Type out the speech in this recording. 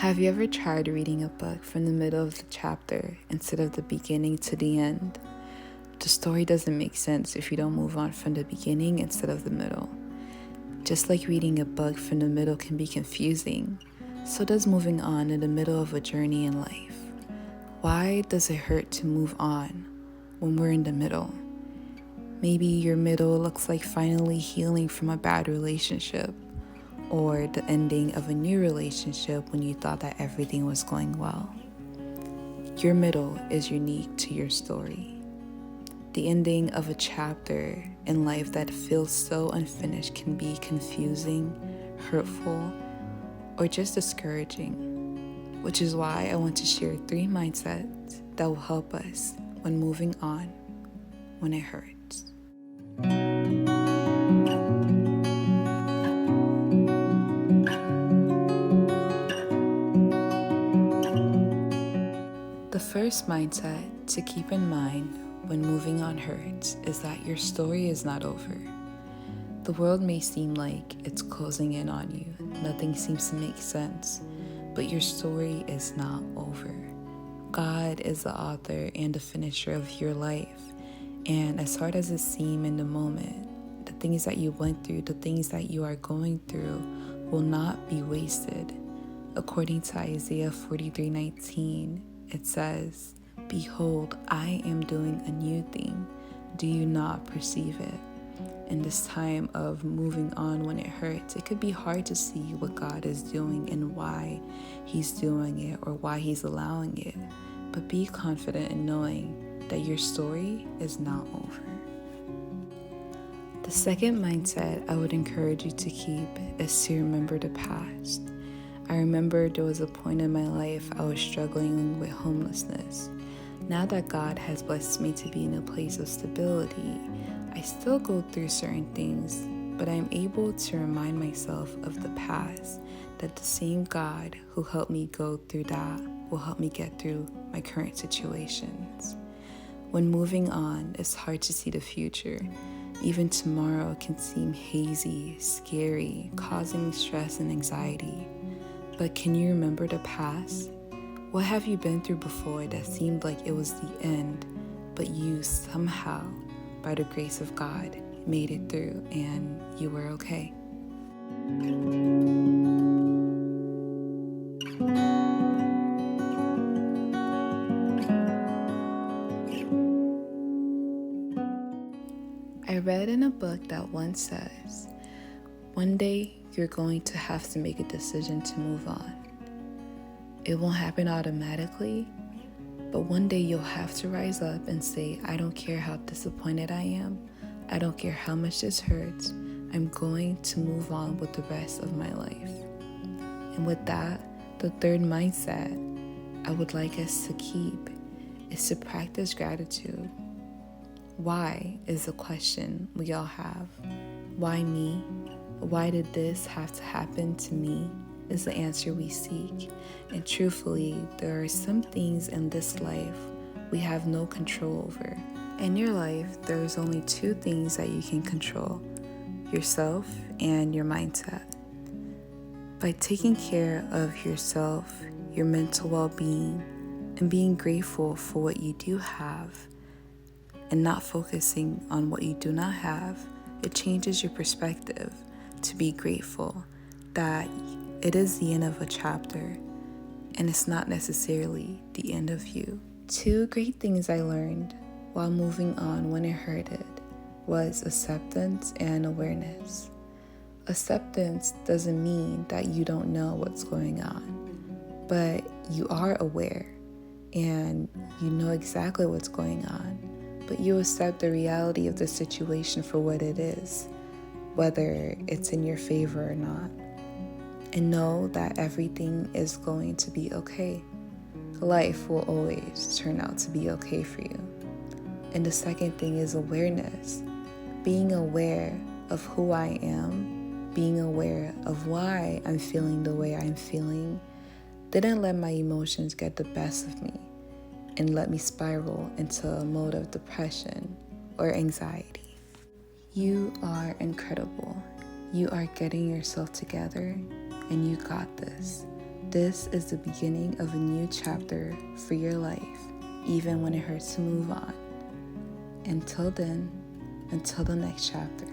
Have you ever tried reading a book from the middle of the chapter instead of the beginning to the end? The story doesn't make sense if you don't move on from the beginning instead of the middle. Just like reading a book from the middle can be confusing, so does moving on in the middle of a journey in life. Why does it hurt to move on when we're in the middle? Maybe your middle looks like finally healing from a bad relationship, or the ending of a new relationship when you thought that everything was going well. Your middle is unique to your story. The ending of a chapter in life that feels so unfinished can be confusing, hurtful, or just discouraging, which is why I want to share 3 mindsets that will help us when moving on when it hurts. The first mindset to keep in mind when moving on hurts is that your story is not over. The world may seem like it's closing in on you. Nothing seems to make sense, but your story is not over. God is the author and the finisher of your life. And as hard as it seems in the moment, the things that you went through, the things that you are going through will not be wasted. According to Isaiah 43:19, it says, "Behold, I am doing a new thing. Do you not perceive it?" In this time of moving on when it hurts, it could be hard to see what God is doing and why He's doing it or why He's allowing it. But be confident in knowing that your story is not over. The second mindset I would encourage you to keep is to remember the past. I remember there was a point in my life I was struggling with homelessness. Now that God has blessed me to be in a place of stability, I still go through certain things, but I'm able to remind myself of the past, that the same God who helped me go through that will help me get through my current situations. When moving on, it's hard to see the future. Even tomorrow can seem hazy, scary, causing stress and anxiety. But can you remember the past? What have you been through before that seemed like it was the end, but you somehow, by the grace of God, made it through and you were okay? I read in a book that once says, one day you're going to have to make a decision to move on. It won't happen automatically, but one day you'll have to rise up and say, I don't care how disappointed I am. I don't care how much this hurts. I'm going to move on with the rest of my life. And with that, the third mindset I would like us to keep is to practice gratitude. Why is the question we all have. Why me? Why did this have to happen to me? Is the answer we seek. And truthfully, there are some things in this life we have no control over. In your life, there's only 2 things that you can control: yourself and your mindset. By taking care of yourself, your mental well-being, and being grateful for what you do have, and not focusing on what you do not have, it changes your perspective to be grateful that it is the end of a chapter and it's not necessarily the end of you. 2 great things I learned while moving on when it hurted was acceptance and awareness. Acceptance doesn't mean that you don't know what's going on, but you are aware and you know exactly what's going on, but you accept the reality of the situation for what it is, whether it's in your favor or not. And know that everything is going to be okay. Life will always turn out to be okay for you. And the second thing is awareness. Being aware of who I am, being aware of why I'm feeling the way I'm feeling, didn't let my emotions get the best of me and let me spiral into a mode of depression or anxiety. You are incredible. You are getting yourself together, and you got this. This is the beginning of a new chapter for your life, even when it hurts to move on. Until then, until the next chapter.